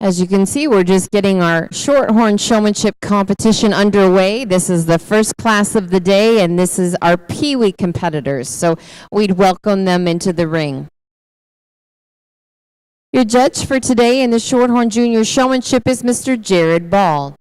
As you can see, we're just getting our Shorthorn Showmanship competition underway. This is the first class of the day, and this is our Pee Wee competitors. So we'd welcome them into the ring. Your judge for today in the Shorthorn Junior Showmanship is Mr. Jared Ball.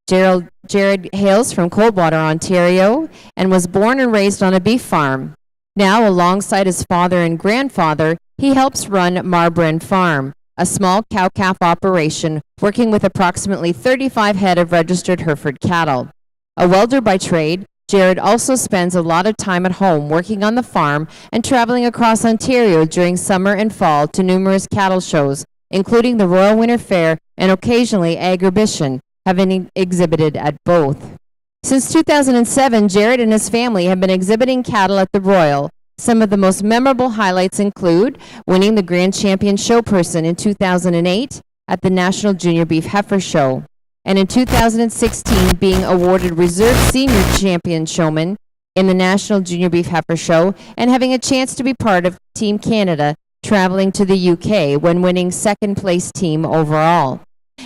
Jared hails from Coldwater, Ontario, and was born and raised on a beef farm. Now, alongside his father and grandfather, he helps run Marbrand Farm, a small cow-calf operation working with approximately 35 head of registered Hereford cattle. A welder by trade, Jared also spends a lot of time at home working on the farm and traveling across Ontario during summer and fall to numerous cattle shows, including the Royal Winter Fair and occasionally Agribition, having exhibited at both. Since 2007, Jared and his family have been exhibiting cattle at the Royal. Some of the most memorable highlights include winning the Grand Champion Showperson in 2008 at the National Junior Beef Heifer Show, and in 2016 being awarded Reserve Senior Champion Showman in the National Junior Beef Heifer Show, and having a chance to be part of Team Canada traveling to the UK when winning second place team overall.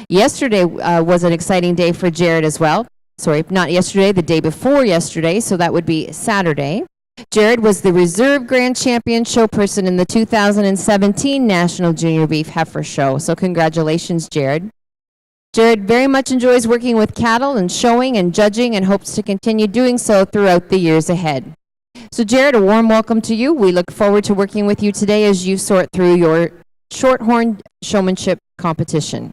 Yesterday was an exciting day for Jared as well. Sorry, not yesterday, the day before yesterday, so that would be Saturday. Jared was the Reserve Grand Champion Showperson in the 2017 National Junior Beef Heifer Show, so congratulations, Jared. Jared very much enjoys working with cattle and showing and judging and hopes to continue doing so throughout the years ahead. So Jared, a warm welcome to you. We look forward to working with you today as you sort through your Shorthorn Showmanship competition.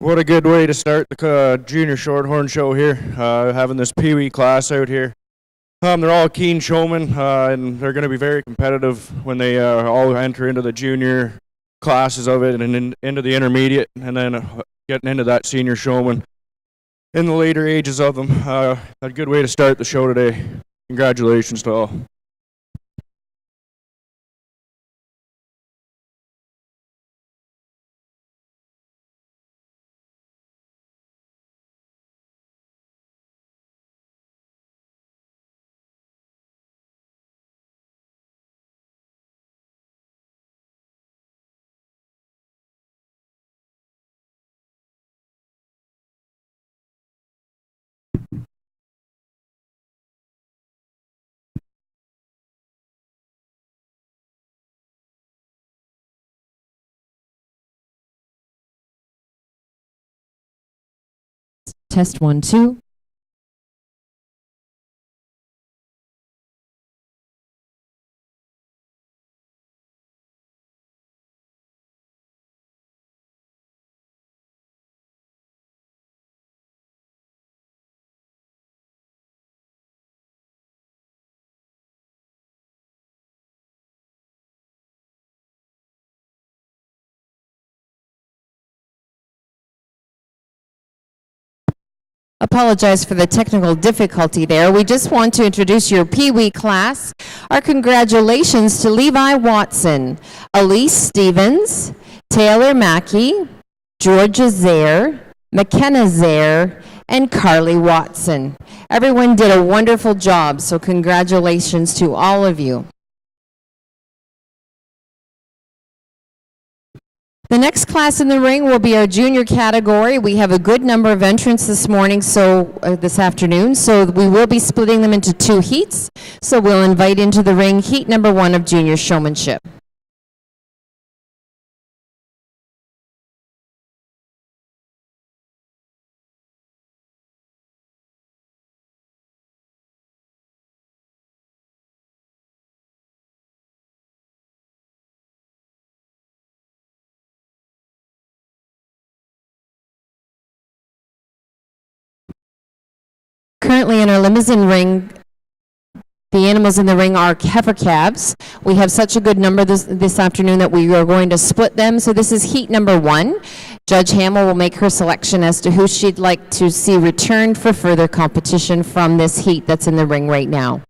What a good way to start the junior Shorthorn show here, having this Pee Wee class out here. They're all keen showmen, and they're going to be very competitive when they all enter into the junior classes of it and into the intermediate, and then getting into that senior showman in the later ages of them. A good way to start the show today. Congratulations to all. Test 1, 2. Apologize for the technical difficulty there. We just want to introduce your Pee Wee class. Our congratulations to Levi Watson, Elise Stevens, Taylor Mackey, Georgia Zaire, McKenna Zaire, and Carly Watson. Everyone did a wonderful job, so congratulations to all of you. The next class in the ring will be our junior category. We have a good number of entrants this afternoon, so we will be splitting them into 2 heats. So we'll invite into the ring heat number 1 of junior showmanship. Currently in our limousine ring, the animals in the ring are heifer calves. We have such a good number this afternoon that we are going to split them. So this is heat number 1. Judge Hamill will make her selection as to who she'd like to see returned for further competition from this heat that's in the ring right now.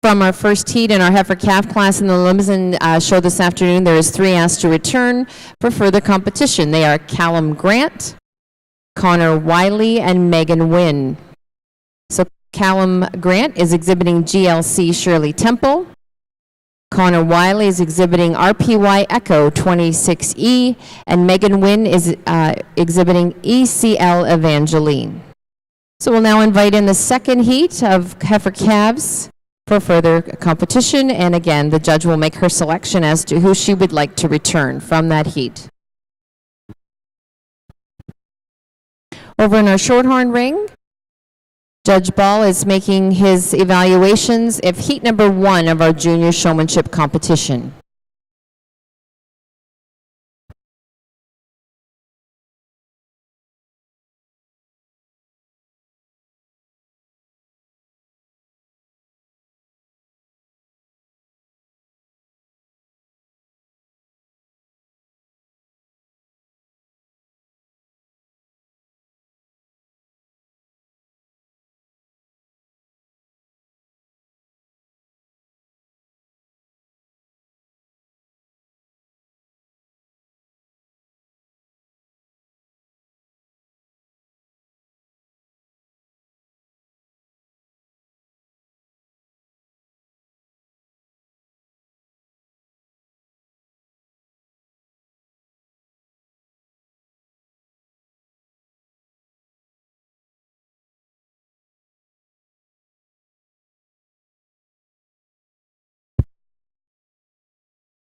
From our first heat in our heifer calf class in the Limousin show this afternoon, there is 3 asked to return for further competition. They are Callum Grant, Connor Wiley, and Megan Wynn. So Callum Grant is exhibiting GLC Shirley Temple. Connor Wiley is exhibiting RPY Echo 26E, and Megan Wynn is exhibiting ECL Evangeline. So we'll now invite in the second heat of heifer calves for further competition, and again, the judge will make her selection as to who she would like to return from that heat. Over in our Shorthorn ring, Judge Ball is making his evaluations of heat number 1 of our junior showmanship competition.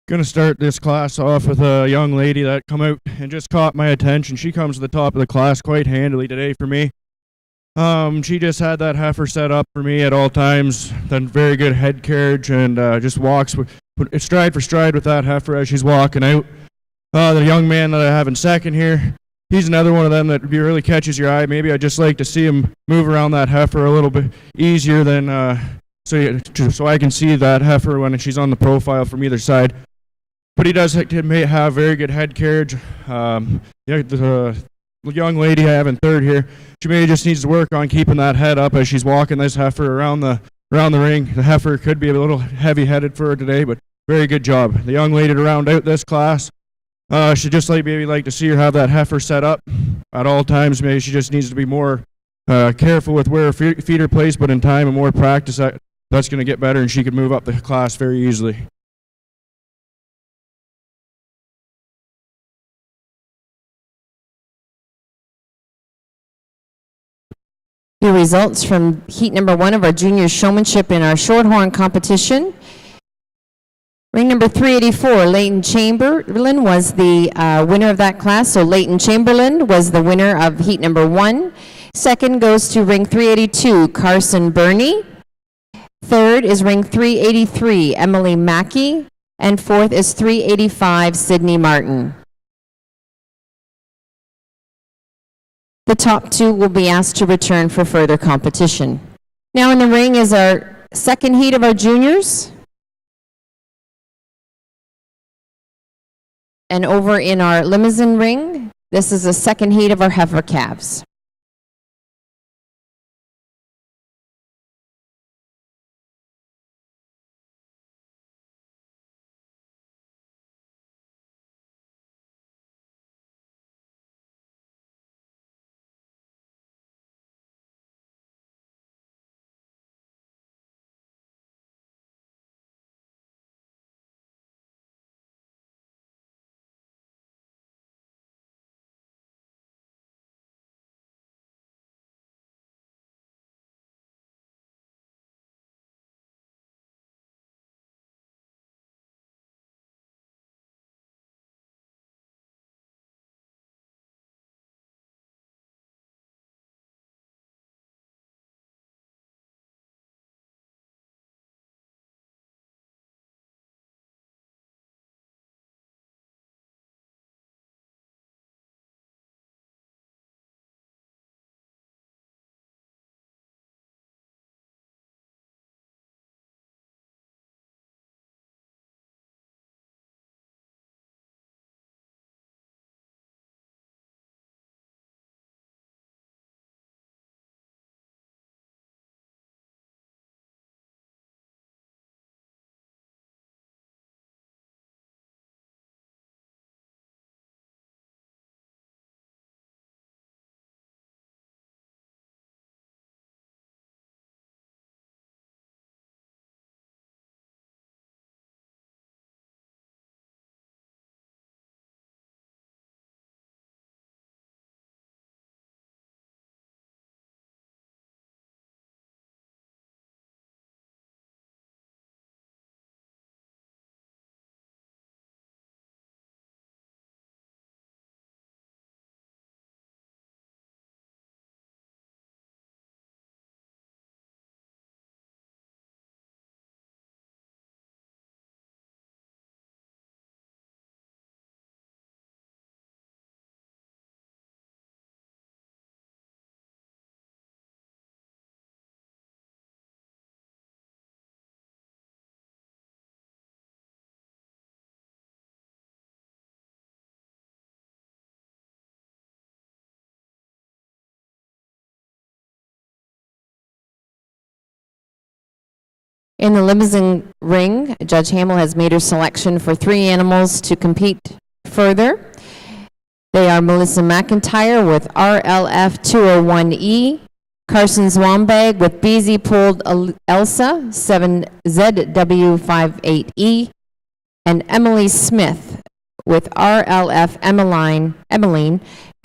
Gonna start this class off with a young lady that come out and just caught my attention. She comes to the top of the class quite handily today for me. She just had that heifer set up for me at all times, then very good head carriage, and just walks stride for stride with that heifer as she's walking out. The young man that I have in second here, he's another one of them that really catches your eye. Maybe I'd just like to see him move around that heifer a little bit easier than so I can see that heifer when she's on the profile from either side. But he does have very good head carriage. The young lady I have in third here, she maybe just needs to work on keeping that head up as she's walking this heifer around the ring. The heifer could be a little heavy-headed for her today, but very good job. The young lady to round out this class, she'd just maybe like to see her have that heifer set up at all times. Maybe she just needs to be more careful with where her feet are placed, but in time and more practice, that's going to get better, and she could move up the class very easily. The results from heat number 1 of our junior showmanship in our Shorthorn competition. Ring number 384, Leighton Chamberlain was the winner of that class. So Leighton Chamberlain was the winner of heat number 1. Second goes to ring 382, Carson Burney. Third is ring 383, Emily Mackey. And fourth is 385, Sydney Martin. The top 2 will be asked to return for further competition. Now in the ring is our second heat of our juniors. And over in our Limousin ring, this is the second heat of our heifer calves. In the limousine ring, Judge Hamill has made her selection for 3 animals to compete further. They are Melissa McIntyre with RLF 201E, Carson Zwombag with BZ Pulled Elsa 7ZW58E, and Emily Smith with RLF Emmeline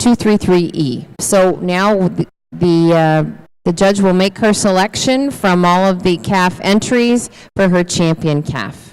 233E. So now the judge will make her selection from all of the calf entries for her champion calf.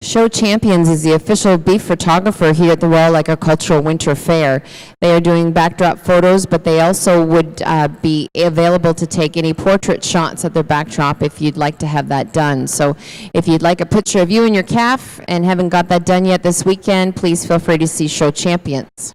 Show Champions is the official beef photographer here at the Royal Agricultural Winter Fair. They are doing backdrop photos, but they also would be available to take any portrait shots at their backdrop if you'd like to have that done. So if you'd like a picture of you and your calf and haven't got that done yet this weekend, please feel free to see Show Champions.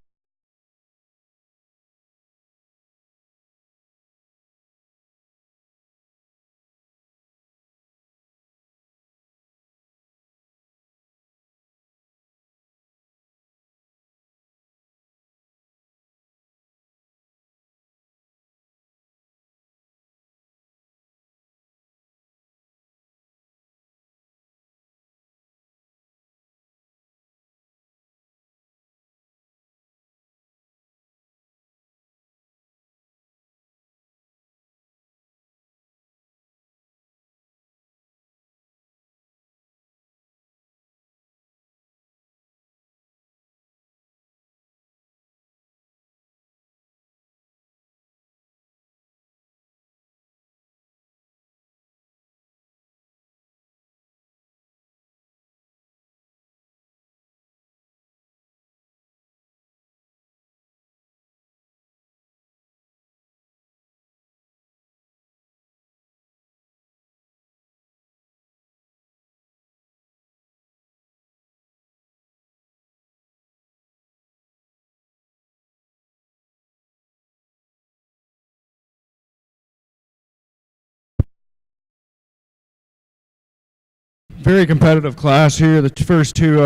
Very competitive class here. The first 2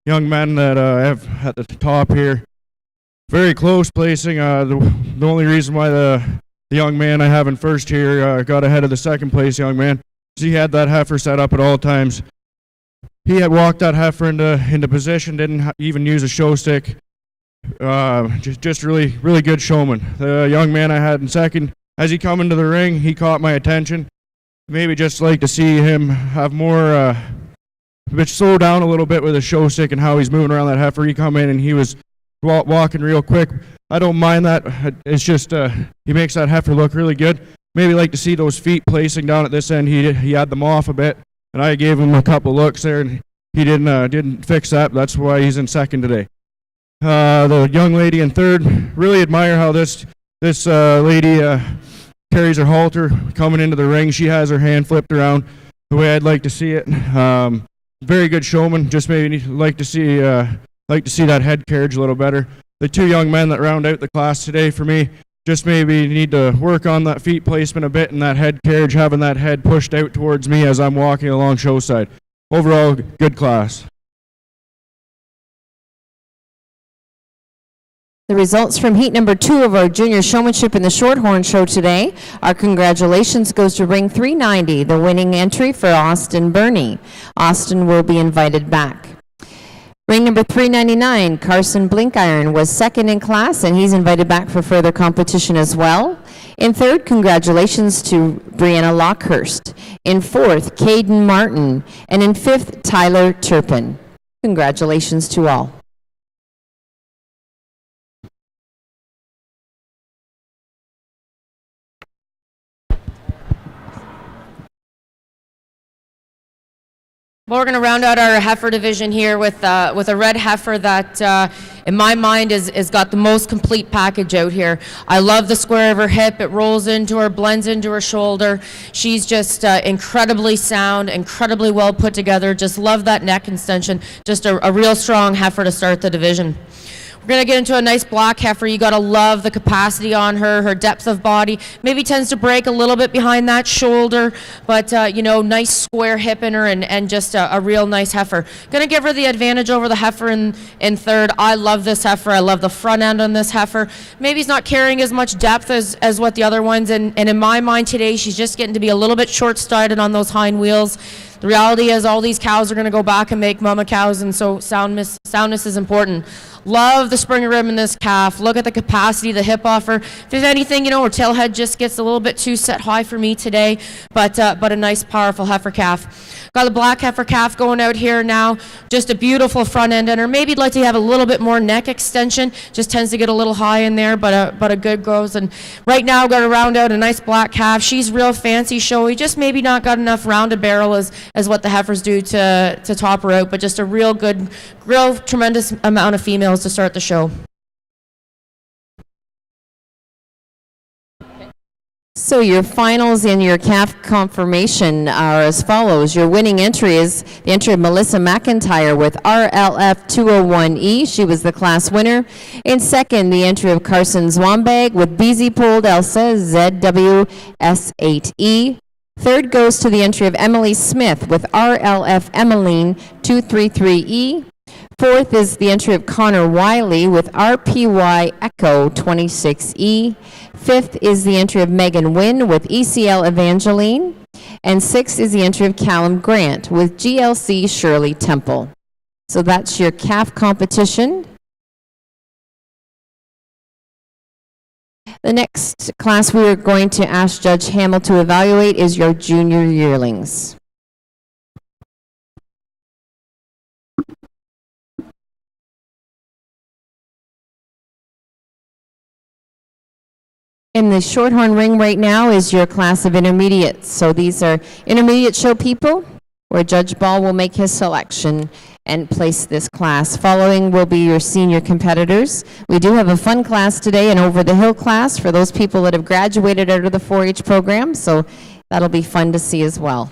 young men that I have at the top here. Very close placing. The only reason why the young man I have in first here got ahead of the second place young man is he had that heifer set up at all times. He had walked that heifer into position, didn't even use a show stick. Just really good showman. The young man I had in second, as he come into the ring, he caught my attention. Maybe just like to see him have more, slow down a little bit with his show stick and how he's moving around that heifer. He come in and he was walking real quick. I don't mind that. It's just he makes that heifer look really good. maybe like to see those feet placing down at this end. He had them off a bit, and I gave him a couple looks there, and he didn't fix that. That's why he's in second today. The young lady in third, really admire how this lady carries her halter coming into the ring. She has her hand flipped around the way I'd like to see it. Very good showman. Just maybe like to see that head carriage a little better. The two young men that round out the class today for me just maybe need to work on that feet placement a bit and that head carriage, having that head pushed out towards me as I'm walking along show side. Overall, good class. The results from heat number 2 of our junior showmanship in the Shorthorn show today. Our congratulations goes to ring 390, the winning entry for Austin Burney. Austin will be invited back. Ring number 399, Carson Blinkiron, was second in class, and he's invited back for further competition as well. In third, congratulations to Brianna Lockhurst. In fourth, Caden Martin. And in fifth, Tyler Turpin. Congratulations to all. Well, we're going to round out our heifer division here with a red heifer that, in my mind, is got the most complete package out here. I love the square of her hip. It rolls into her, blends into her shoulder. She's just incredibly sound, incredibly well put together. Just love that neck extension. Just a real strong heifer to start the division. We're going to get into a nice black heifer. You got to love the capacity on her, her depth of body. Maybe tends to break a little bit behind that shoulder, but, nice square hip in her and just a real nice heifer. Going to give her the advantage over the heifer in third. I love this heifer. I love the front end on this heifer. Maybe he's not carrying as much depth as what the other ones, and in my mind today, she's just getting to be a little bit short-sided on those hind wheels. The reality is all these cows are going to go back and make mama cows, and so soundness is important. Love the spring rib in this calf. Look at the capacity of the hip offer. If there's anything, her tail head just gets a little bit too set high for me today, but a nice, powerful heifer calf. Got the black heifer calf going out here now. Just a beautiful front end in her. Maybe you'd like to have a little bit more neck extension. Just tends to get a little high in there, but a good grows. And right now, got to round out a nice black calf. She's real fancy, showy. Just maybe not got enough rounded barrel as what the heifers do to top her out, but just a real good, real tremendous amount of females to start the show. So your finals in your calf confirmation are as follows. Your winning entry is the entry of Melissa McIntyre with RLF 201E. She was the class winner. In second, the entry of Carson Zwambag with BZ Pold Elsa ZWS8E. Third goes to the entry of Emily Smith with RLF Emmeline 233E. Fourth is the entry of Connor Wiley with RPY Echo 26E. Fifth is the entry of Megan Wynn with ECL Evangeline. And sixth is the entry of Callum Grant with GLC Shirley Temple. So that's your calf competition. The next class we are going to ask Judge Hamill to evaluate is your junior yearlings. In the Shorthorn ring right now is your class of intermediates. So these are intermediate show people where Judge Ball will make his selection and place this class. Following will be your senior competitors. We do have a fun class today, an over the hill class for those people that have graduated out of the 4-H program. So that'll be fun to see as well.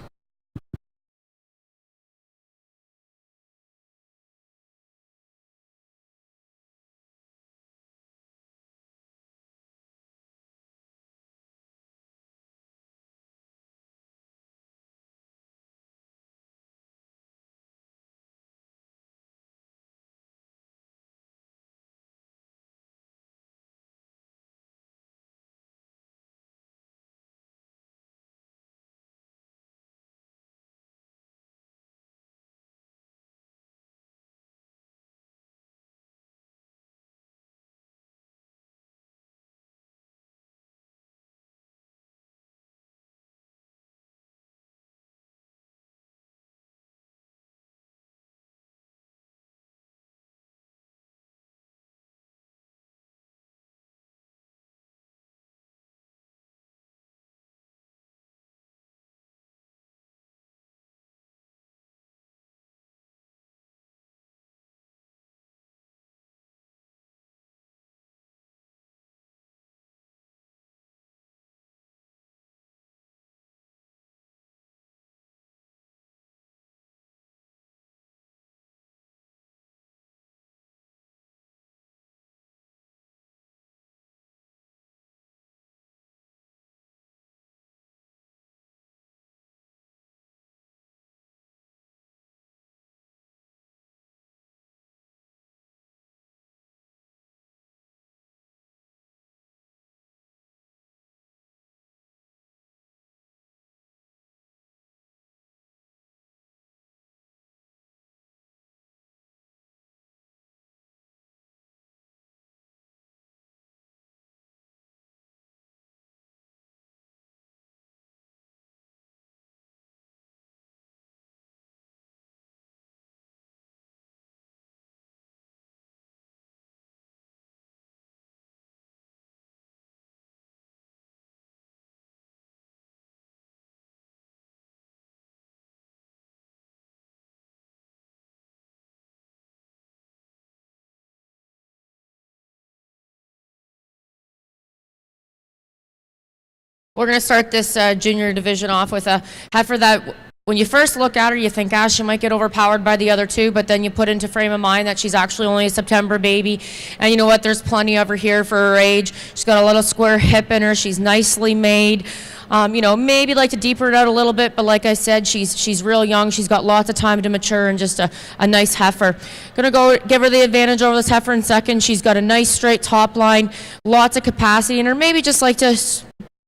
We're going to start this junior division off with a heifer that when you first look at her, you think, she might get overpowered by the other two, but then you put into frame of mind that she's actually only a September baby. And you know what? There's plenty of her here for her age. She's got a little square hip in her. She's nicely made. Maybe like to deepen it out a little bit, but like I said, she's real young. She's got lots of time to mature and just a nice heifer. Gonna go give her the advantage over this heifer in second. She's got a nice straight top line, lots of capacity in her. Maybe just like to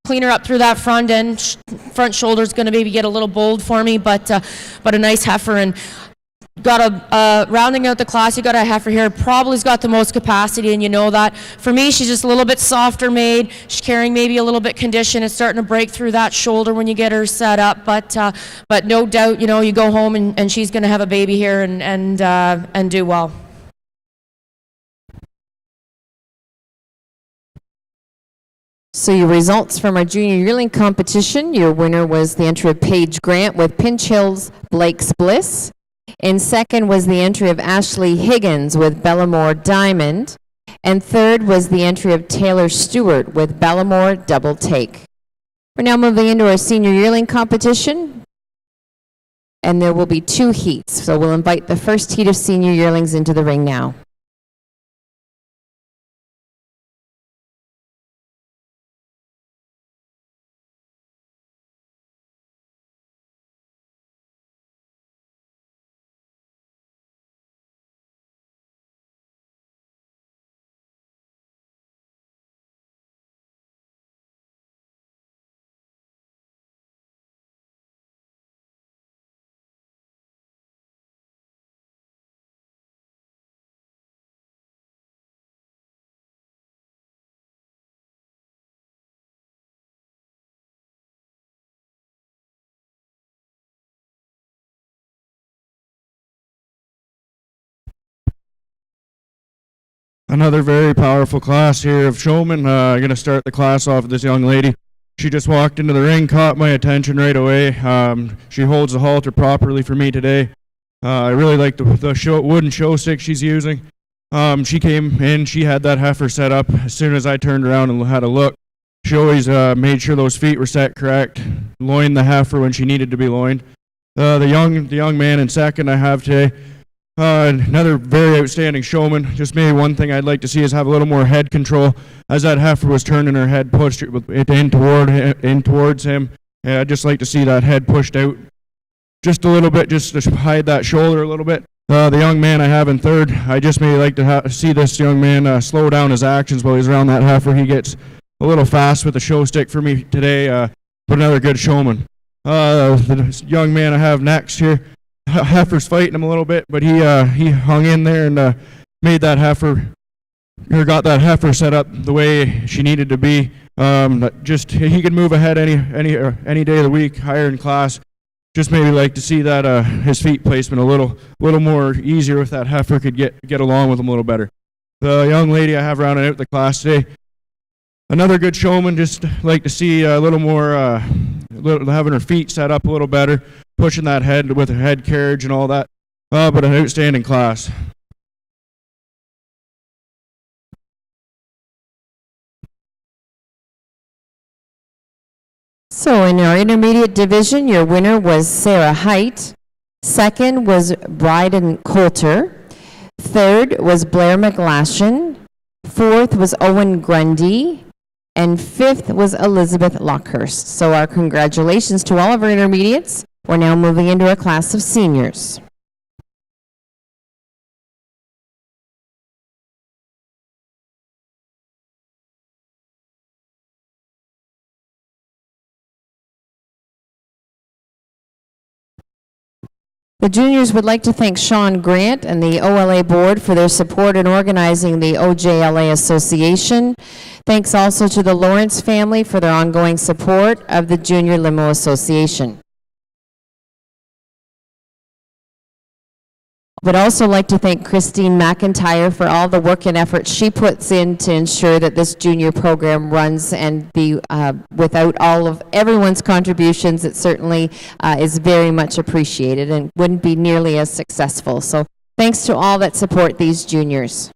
clean her up through that front end. Front shoulder's going to maybe get a little bold for me, but a nice heifer. And got a rounding out the class, you got a heifer here, probably's got the most capacity, and you know that. For me, she's just a little bit softer made. She's carrying maybe a little bit condition. It's starting to break through that shoulder when you get her set up, but no doubt, you go home and she's going to have a baby here and do well. So your results from our junior yearling competition, your winner was the entry of Paige Grant with Pinch Hill's Blake's Bliss. In second was the entry of Ashley Higgins with Bellamore Diamond. And third was the entry of Taylor Stewart with Bellamore Double Take. We're now moving into our senior yearling competition. And there will be 2 heats. So we'll invite the first heat of senior yearlings into the ring now. Another very powerful class here of showmen. I'm going to start the class off with this young lady. She just walked into the ring, caught my attention right away. She holds the halter properly for me today. I really like the wooden show stick she's using. She came in, she had that heifer set up. As soon as I turned around and had a look, she always made sure those feet were set correct, loined the heifer when she needed to be loined. The young man in second I have today. Another very outstanding showman. Just maybe one thing I'd like to see is have a little more head control. As that heifer was turning her head, pushed it in towards him. Yeah, I'd just like to see that head pushed out just a little bit, just to hide that shoulder a little bit. The young man I have in third, I just maybe like to see this young man slow down his actions while he's around that heifer. He gets a little fast with the show stick for me today, but another good showman. The young man I have next here, heifer's fighting him a little bit, but he hung in there and made that heifer, or got that heifer set up the way she needed to be. He could move ahead any day of the week, higher in class. Just maybe like to see that his feet placement a little more easier if that heifer could get along with him a little better. The young lady I have rounding out the class today, another good showman. Just like to see a little more, having her feet set up a little better, pushing that head with her head carriage and all that. But an outstanding class. So in our intermediate division, your winner was Sarah Height. Second was Bryden Coulter. Third was Blair McLashin. Fourth was Owen Grundy. And fifth was Elizabeth Lockhurst. So our congratulations to all of our intermediates. We're now moving into a class of seniors. The juniors would like to thank Sean Grant and the OLA board for their support in organizing the OJLA Association. Thanks also to the Lawrence family for their ongoing support of the Junior Limo Association. Would also like to thank Christine McIntyre for all the work and effort she puts in to ensure that this junior program runs, and without all of everyone's contributions, it certainly is very much appreciated and wouldn't be nearly as successful. So thanks to all that support these juniors.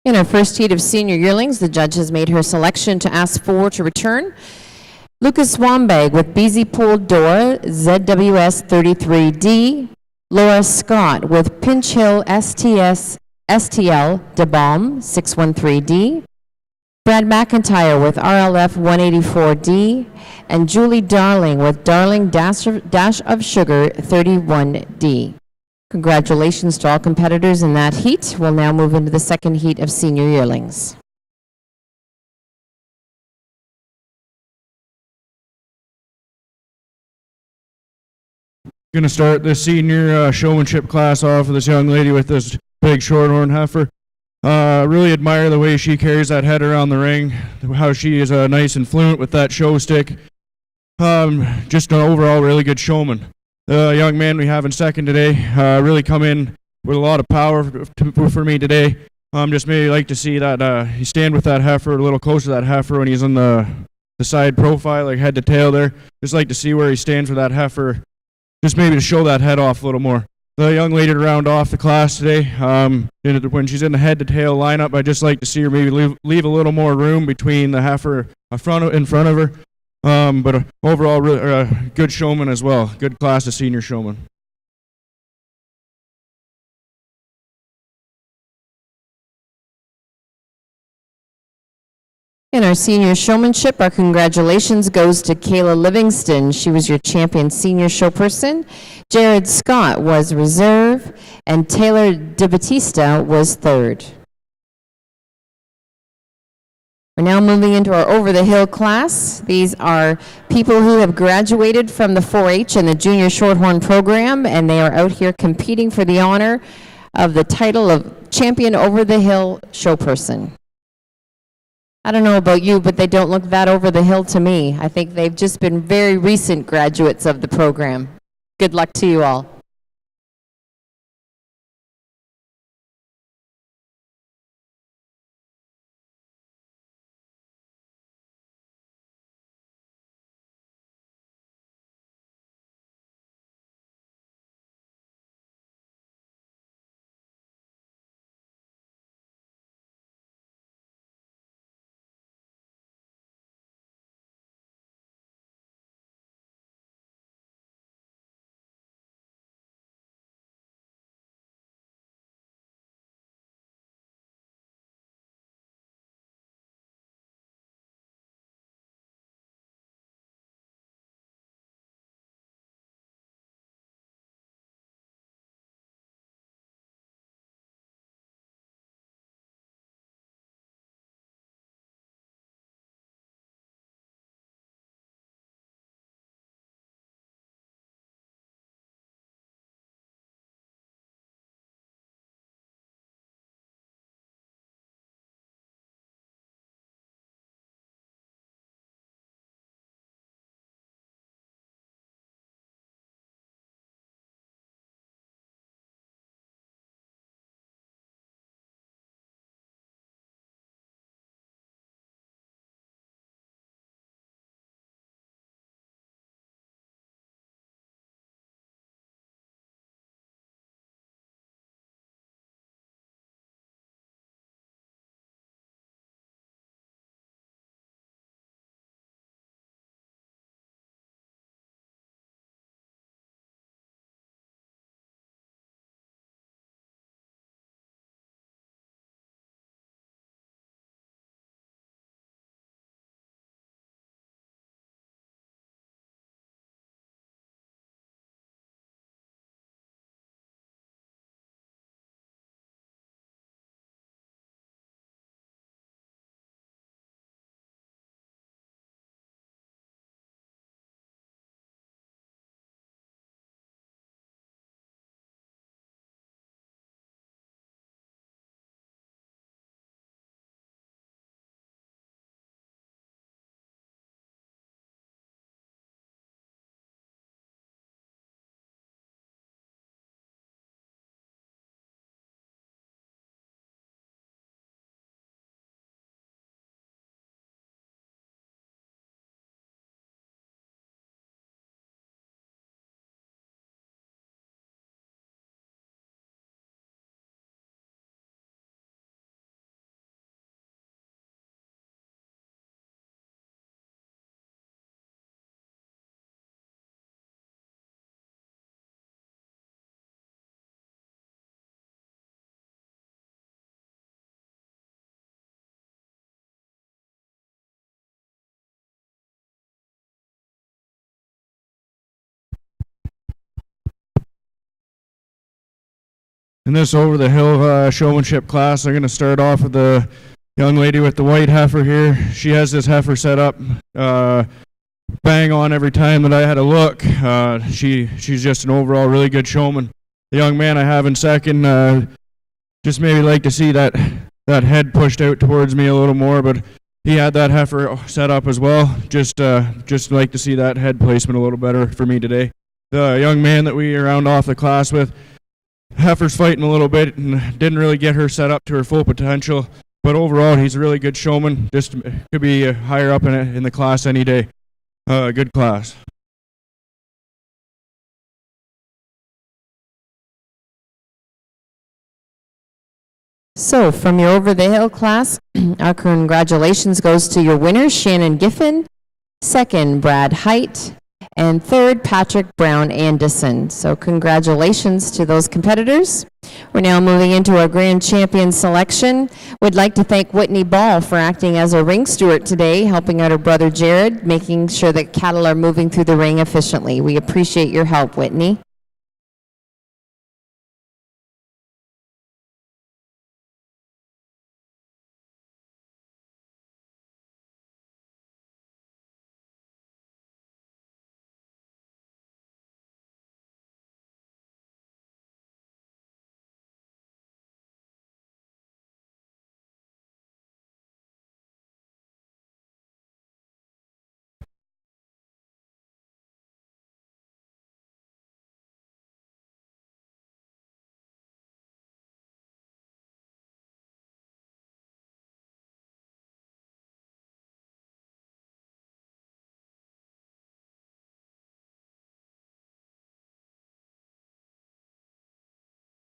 In our first heat of senior yearlings, the judge has made her selection to ask for to return Lucas Wambag with BZ Pool Door ZWS 33D, Laura Scott with Pinch Hill STL DeBalm 613D, Brad McIntyre with RLF 184D, and Julie Darling with Darling Dash of Sugar 31D. Congratulations to all competitors in that heat. We'll now move into the second heat of senior yearlings. Going to start this senior showmanship class off with this young lady with this big shorthorn heifer. Really admire the way she carries that head around the ring, how she is nice and fluent with that show stick. Just an overall really good showman. The young man we have in second today really come in with a lot of power for me today. Just maybe like to see that he stand with that heifer a little closer to that heifer when he's on the side profile, like head to tail there. Just like to see where he stands with that heifer, just maybe to show that head off a little more. The young lady to round off the class today, when she's in the head to tail lineup, I just like to see her maybe leave a little more room between the heifer in front of her. But overall, really, good showman as well. Good class of senior showman. In our senior showmanship, our congratulations goes to Kayla Livingston. She was your champion senior showperson. Jared Scott was reserve, and Taylor DeBatista was third. We're now moving into our over-the-hill class. These are people who have graduated from the 4-H and the Junior Shorthorn program, and they are out here competing for the honor of the title of Champion Over-the-Hill Showperson. I don't know about you, but they don't look that over the hill to me. I think they've just been very recent graduates of the program. Good luck to you all. In this over-the-hill showmanship class, I'm going to start off with the young lady with the white heifer here. She has this heifer set up bang on every time that I had a look. She's just an overall really good showman. The young man I have in second, just maybe like to see that head pushed out towards me a little more, but he had that heifer set up as well. Just like to see that head placement a little better for me today. The young man that we round off the class with, heifer's fighting a little bit and didn't really get her set up to her full potential, but overall he's a really good showman. Just could be higher up in the class any day. Good class. So from your over-the-hill class, our congratulations goes to your winners, Shannon Giffen, second, Brad Height, and third, Patrick Brown Anderson. So congratulations to those competitors. We're now moving into our grand champion selection. We'd like to thank Whitney Ball for acting as a ring steward today, helping out her brother Jared, making sure that cattle are moving through the ring efficiently. We appreciate your help, Whitney.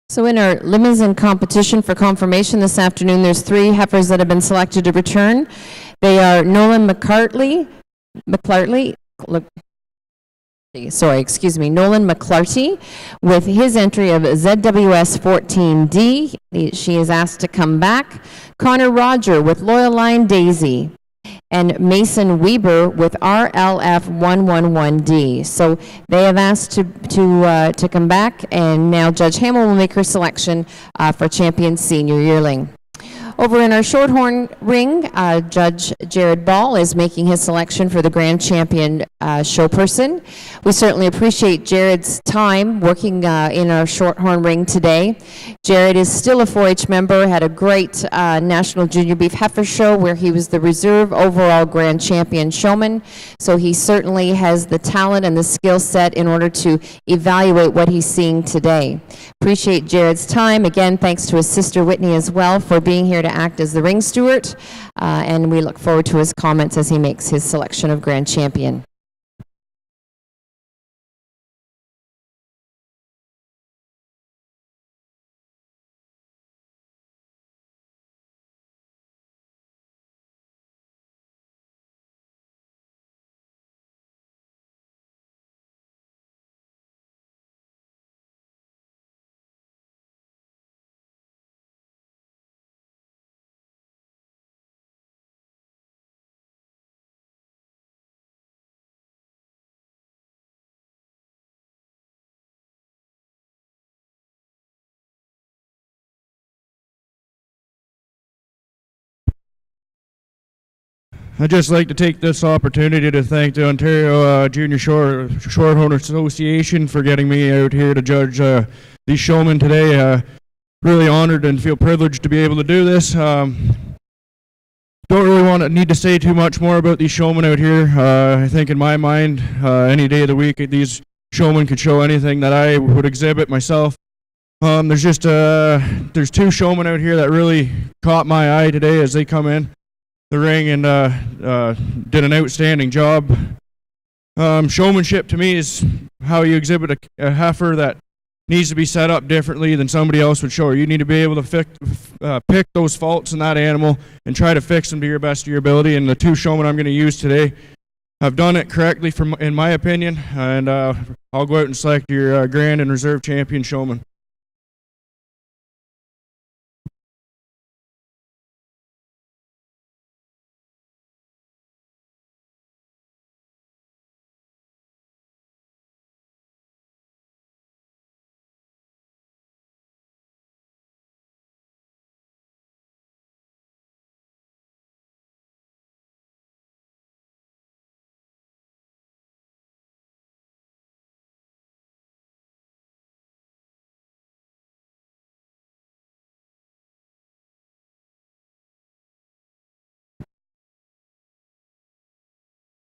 So in our limousine competition for confirmation this afternoon, there's 3 heifers that have been selected to return. They are Nolan McClarty, Nolan McClarty, with his entry of ZWS 14D. She is asked to come back. Connor Roger with Loyal Line Daisy, and Mason Weber with RLF 111D. So they have asked to come back, and now Judge Hamill will make her selection for champion senior yearling. Over in our Shorthorn ring, Judge Jared Ball is making his selection for the grand champion showperson. We certainly appreciate Jared's time working in our Shorthorn ring today. Jared is still a 4-H member, had a great National Junior Beef Heifer Show where he was the reserve overall grand champion showman. So he certainly has the talent and the skill set in order to evaluate what he's seeing today. Appreciate Jared's time. Again, thanks to his sister Whitney as well for being here to act as the ring steward, and we look forward to his comments as he makes his selection of grand champion. I'd just like to take this opportunity to thank the Ontario Junior Shorthorn Association for getting me out here to judge these showmen today. Really honored and feel privileged to be able to do this. Don't really need to say too much more about these showmen out here. I think in my mind, any day of the week, these showmen could show anything that I would exhibit myself. There's 2 showmen out here that really caught my eye today as they come in the ring and did an outstanding job. Showmanship to me is how you exhibit a heifer that needs to be set up differently than somebody else would show her. You need to be able to pick those faults in that animal and try to fix them to your best of your ability. And the 2 showmen I'm going to use today have done it correctly, in my opinion. And I'll go out and select your grand and reserve champion showman.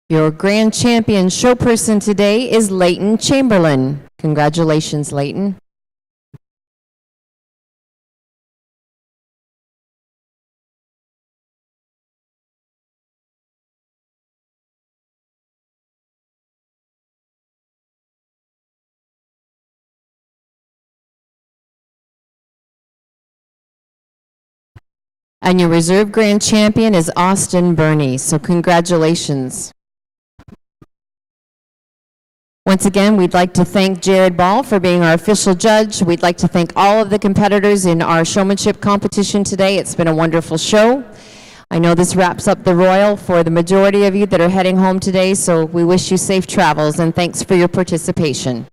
Your grand champion show person today is Leighton Chamberlain. Congratulations, Leighton. And your reserve grand champion is Austin Burney, so congratulations. Once again, we'd like to thank Jared Ball for being our official judge. We'd like to thank all of the competitors in our showmanship competition today. It's been a wonderful show. I know this wraps up the Royal for the majority of you that are heading home today, so we wish you safe travels and thanks for your participation.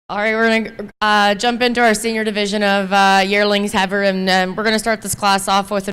All right, we're going to jump into our senior division of yearlings, Heather, and we're going to start this class off with